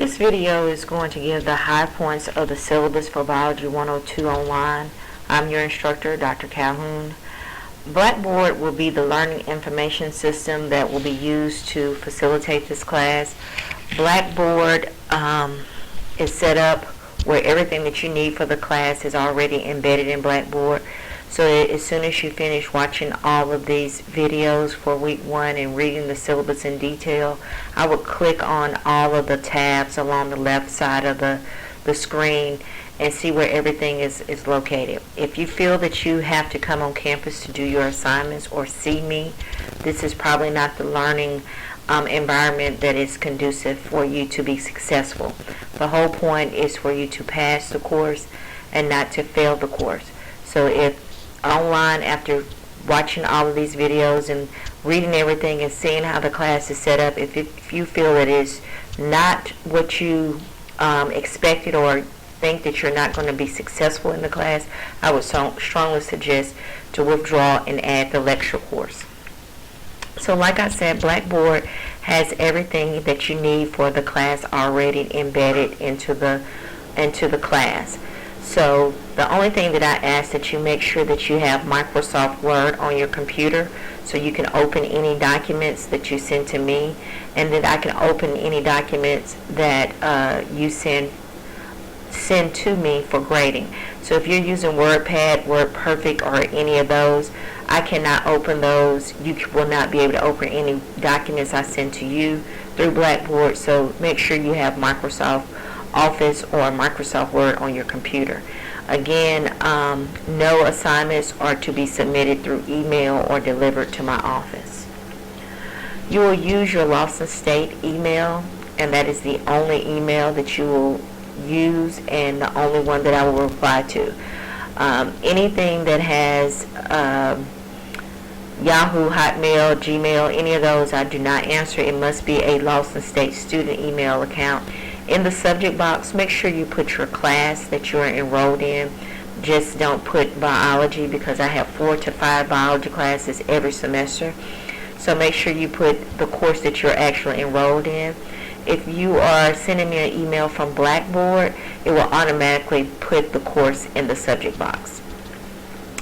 This video is going to give the high points of the syllabus for Biology 102 online. I'm your instructor, Dr. Calhoun. Blackboard will be the learning information system that will be used to facilitate this class. Blackboard is set up where everything that you need for the class is already embedded in Blackboard. So as soon as you finish watching all of these videos for week 1 and reading the syllabus in detail, I would click on all of the tabs along the left side of the screen and see where everything is located. If you feel that you have to come on campus to do your assignments or see me, this is probably not the learning environment that is conducive for you to be successful. The whole point is for you to pass the course and not to fail the course. So if online, after watching all of these videos and reading everything and seeing how the class is set up, if you feel it is not what you expected or think that you're not going to be successful in the class, I would strongly suggest to withdraw and add the lecture course. So like I said, Blackboard has everything that you need for the class already embedded into the class. So the only thing that I ask that you make sure that you have Microsoft Word on your computer so you can open any documents that you send to me, and that I can open any documents that you send to me for grading. So if you're using WordPad, WordPerfect, or any of those, I cannot open those. You will not be able to open any documents I send to you through Blackboard. So make sure you have Microsoft Office or Microsoft Word on your computer. Again, no assignments are to be submitted through email or delivered to my office. You will use your Lawson State email, and that is the only email that you will use and the only one that I will reply to. Anything that has Yahoo, Hotmail, Gmail, any of those, I do not answer. It must be a Lawson State student email account. In the subject box, make sure you put your class that you are enrolled in. Just don't put biology, because I have 4 to 5 biology classes every semester. So make sure you put the course that you're actually enrolled in. If you are sending me an email from Blackboard, it will automatically put the course in the subject box.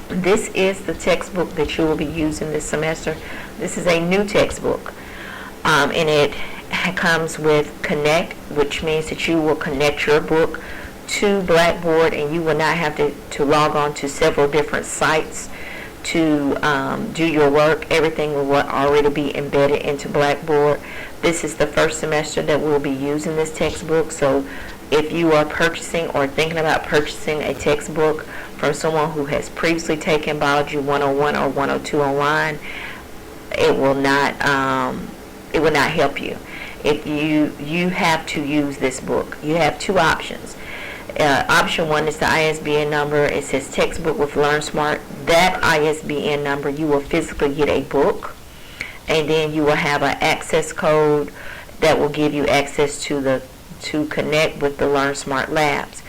This is the textbook that you will be using this semester. This is a new textbook, and it comes with Connect, which means that you will connect your book to Blackboard, and you will not have to log on to several different sites to do your work. Everything will already be embedded into Blackboard. This is the first semester that we'll be using this textbook, so if you are purchasing or thinking about purchasing a textbook from someone who has previously taken Biology 101 or 102 online, it will not help you. If you have to use this book, you have 2 options. Option 1 is the ISBN number. It says textbook with LearnSmart. That ISBN number, you will physically get a book, and then you will have an access code that will give you access to connect with the LearnSmart Labs.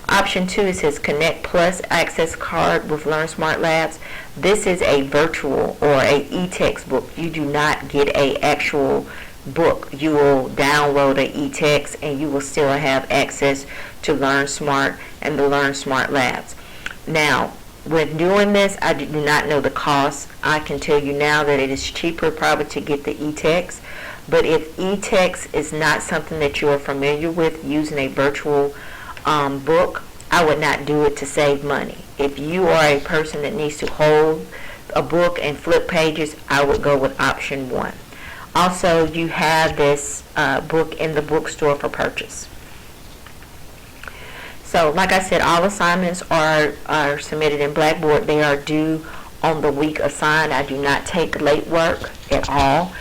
Option 2, it says Connect Plus Access Card with LearnSmart Labs. This is a virtual or a e-textbook. You do not get a actual book. You will download an e-text, and you will still have access to LearnSmart and the LearnSmart Labs. Now, when doing this, I do not know the cost. I can tell you now that it is cheaper probably to get the e-text. But if e-text is not something that you are familiar with, using a virtual book, I would not do it to save money. If you are a person that needs to hold a book and flip pages, I would go with option 1. Also, you have this book in the bookstore for purchase. So, like I said, all assignments are submitted in Blackboard. They are due on the week assigned. I do not take late work at all.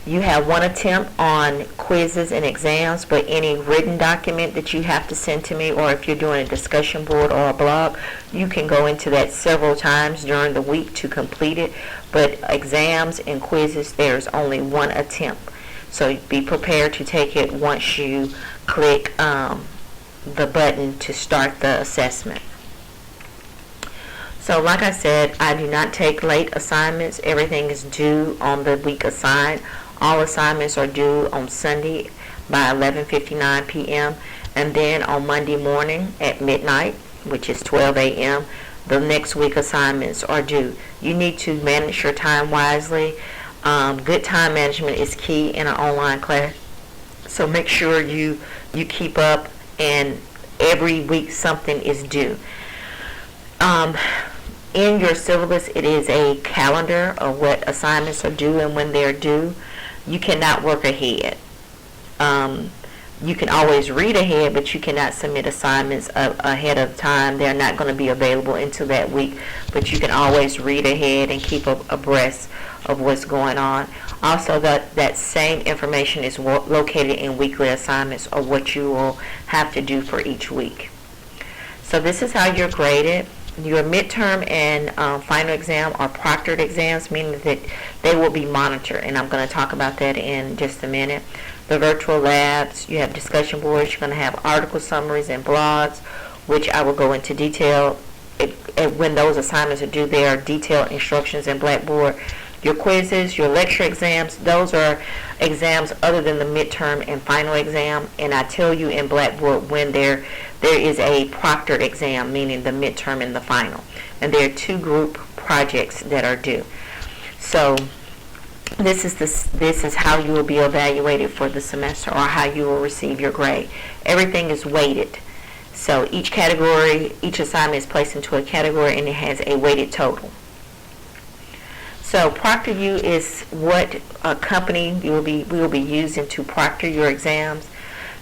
You have 1 attempt on quizzes and exams, but any written document that you have to send to me, or if you're doing a discussion board or a blog, you can go into that several times during the week to complete it. But exams and quizzes, there's only 1 attempt. So be prepared to take it once you click the button to start the assessment. So like I said, I do not take late assignments. Everything is due on the week assigned. All assignments are due on Sunday by 11:59 p.m. And then on Monday morning at midnight, which is 12 a.m., the next week assignments are due. You need to manage your time wisely. Good time management is key in an online class. So make sure you keep up, and every week something is due. In your syllabus, it is a calendar of what assignments are due and when they're due. You cannot work ahead. You can always read ahead, but you cannot submit assignments ahead of time. They're not going to be available until that week, but you can always read ahead and keep abreast of what's going on. Also, that same information is located in weekly assignments of what you will have to do for each week. So this is how you're graded. Your midterm and final exam are proctored exams, meaning that they will be monitored, and I'm going to talk about that in just a minute. The virtual labs, you have discussion boards, you're going to have article summaries and blogs, which I will go into detail. When those assignments are due, there are detailed instructions in Blackboard. Your quizzes, your lecture exams, those are exams other than the midterm and final exam, and I tell you in Blackboard when there is a proctored exam, meaning the midterm and the final, and there are two group projects that are due. So this is how you will be evaluated for the semester, or how you will receive your grade. Everything is weighted. So each category, each assignment is placed into a category, and it has a weighted total. So ProctorU is what a company we will be using to proctor your exams.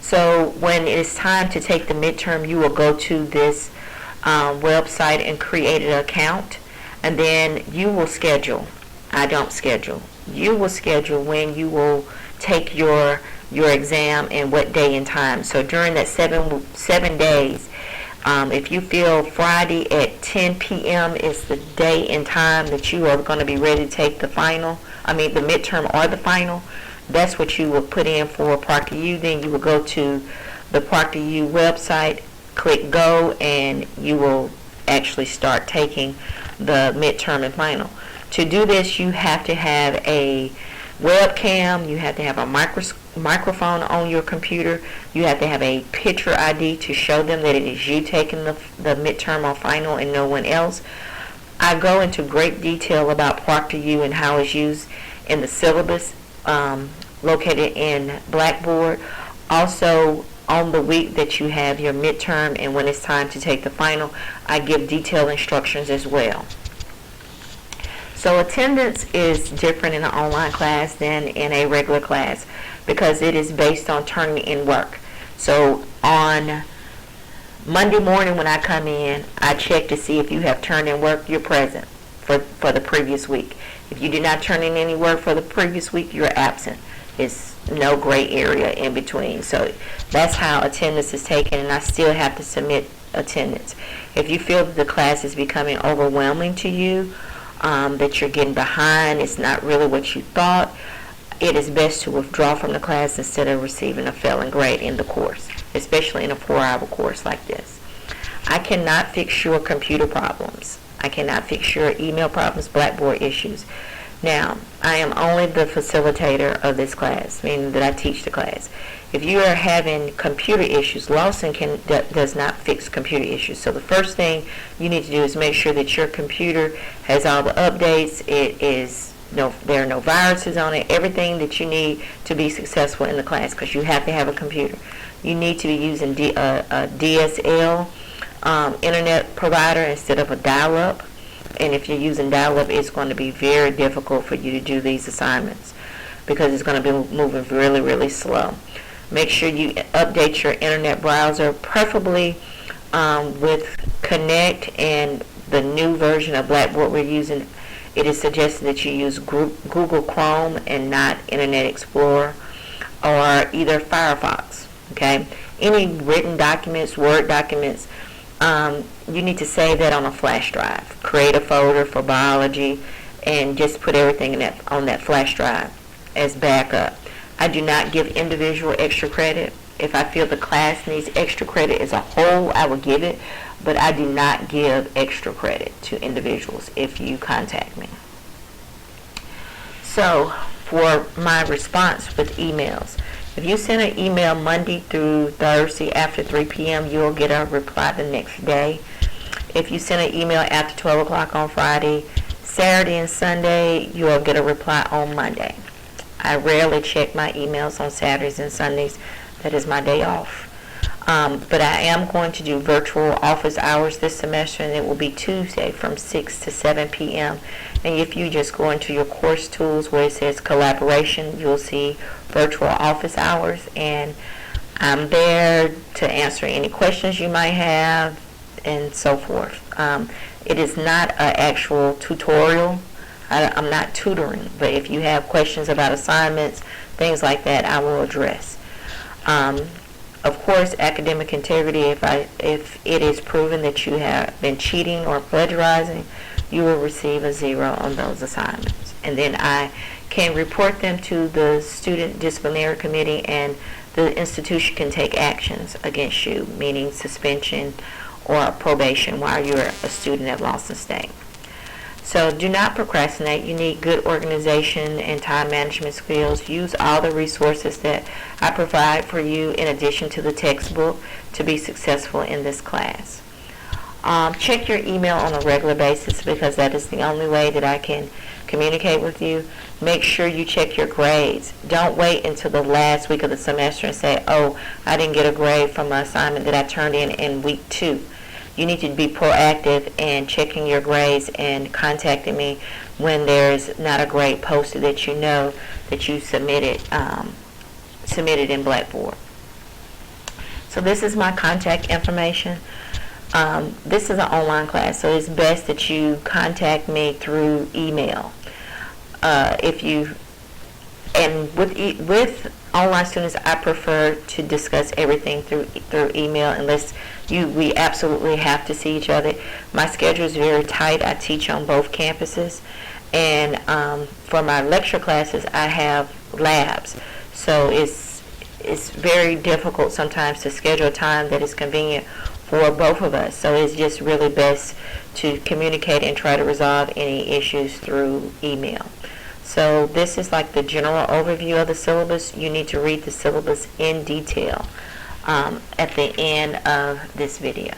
So when it is time to take the midterm, you will go to this website and create an account, and then you will schedule. I don't schedule. You will schedule when you will take your exam and what day and time. So during that seven days, if you feel Friday at 10 p.m. is the day and time that you are going to be ready to take the midterm or the final, that's what you will put in for ProctorU. Then you will go to the ProctorU website, click go, and you will actually start taking the midterm and final. To do this, you have to have a webcam, you have to have a microphone on your computer, you have to have a picture ID to show them that it is you taking the midterm or final and no one else. I go into great detail about ProctorU and how it's used in the syllabus located in Blackboard. Also, on the week that you have your midterm and when it's time to take the final, I give detailed instructions as well. So attendance is different in an online class than in a regular class because it is based on turning in work. So on Monday morning when I come in, I check to see if you have turned in work, you're present for the previous week. If you did not turn in any work for the previous week, you're absent. It's no gray area in between. So that's how attendance is taken, and I still have to submit attendance. If you feel that the class is becoming overwhelming to you, that you're getting behind, it's not really what you thought, it is best to withdraw from the class instead of receiving a failing grade in the course, especially in a 4-hour course like this. I cannot fix your computer problems. I cannot fix your email problems, Blackboard issues. Now, I am only the facilitator of this class, meaning that I teach the class. If you are having computer issues, Lawson does not fix computer issues. So the first thing you need to do is make sure that your computer has all the updates. There are no viruses on it. Everything that you need to be successful in the class, because you have to have a computer. You need to be using a DSL internet provider instead of a dial-up. And if you're using dial-up, it's going to be very difficult for you to do these assignments because it's going to be moving really, really slow. Make sure you update your internet browser, preferably with Connect and the new version of Blackboard we're using. It is suggested that you use Google Chrome and not Internet Explorer or either Firefox. Okay? Any written documents, Word documents, you need to save that on a flash drive. Create a folder for biology and just put everything on that flash drive as backup. I do not give individual extra credit. If I feel the class needs extra credit as a whole, I will give it, but I do not give extra credit to individuals if you contact me. So for my response with emails, If you send an email Monday through Thursday after 3 p.m., you'll get a reply the next day. If you send an email after 12 o'clock on Friday, Saturday and Sunday, you'll get a reply on Monday. I rarely check my emails on Saturdays and Sundays. That is my day off. But I am going to do virtual office hours this semester, and it will be Tuesday from 6 to 7 p.m. And if you just go into your course tools where it says collaboration, you'll see virtual office hours, and I'm there to answer any questions you might have and so forth. It is not an actual tutorial. I'm not tutoring, but if you have questions about assignments, things like that, I will address. Of course, academic integrity, if it is proven that you have been cheating or plagiarizing, you will receive a 0 on those assignments. And then I can report them to the Student Disciplinary Committee, and the institution can take actions against you, meaning suspension or probation while you're a student at Lawson State. So do not procrastinate. You need good organization and time management skills. Use all the resources that I provide for you in addition to the textbook to be successful in this class. Check your email on a regular basis because that is the only way that I can communicate with you. Make sure you check your grades. Don't wait until the last week of the semester and say, oh, I didn't get a grade from my assignment that I turned in week 2. You need to be proactive in checking your grades and contacting me when there's not a grade posted that you know that you submitted in Blackboard. So this is my contact information. This is an online class, so it's best that you contact me through email. With online students, I prefer to discuss everything through email unless we absolutely have to see each other. My schedule is very tight. I teach on both campuses, and for my lecture classes, I have labs. So it's very difficult sometimes to schedule a time that is convenient for both of us. So it's just really best to communicate and try to resolve any issues through email. So this is like the general overview of the syllabus. You need to read the syllabus in detail at the end of this video.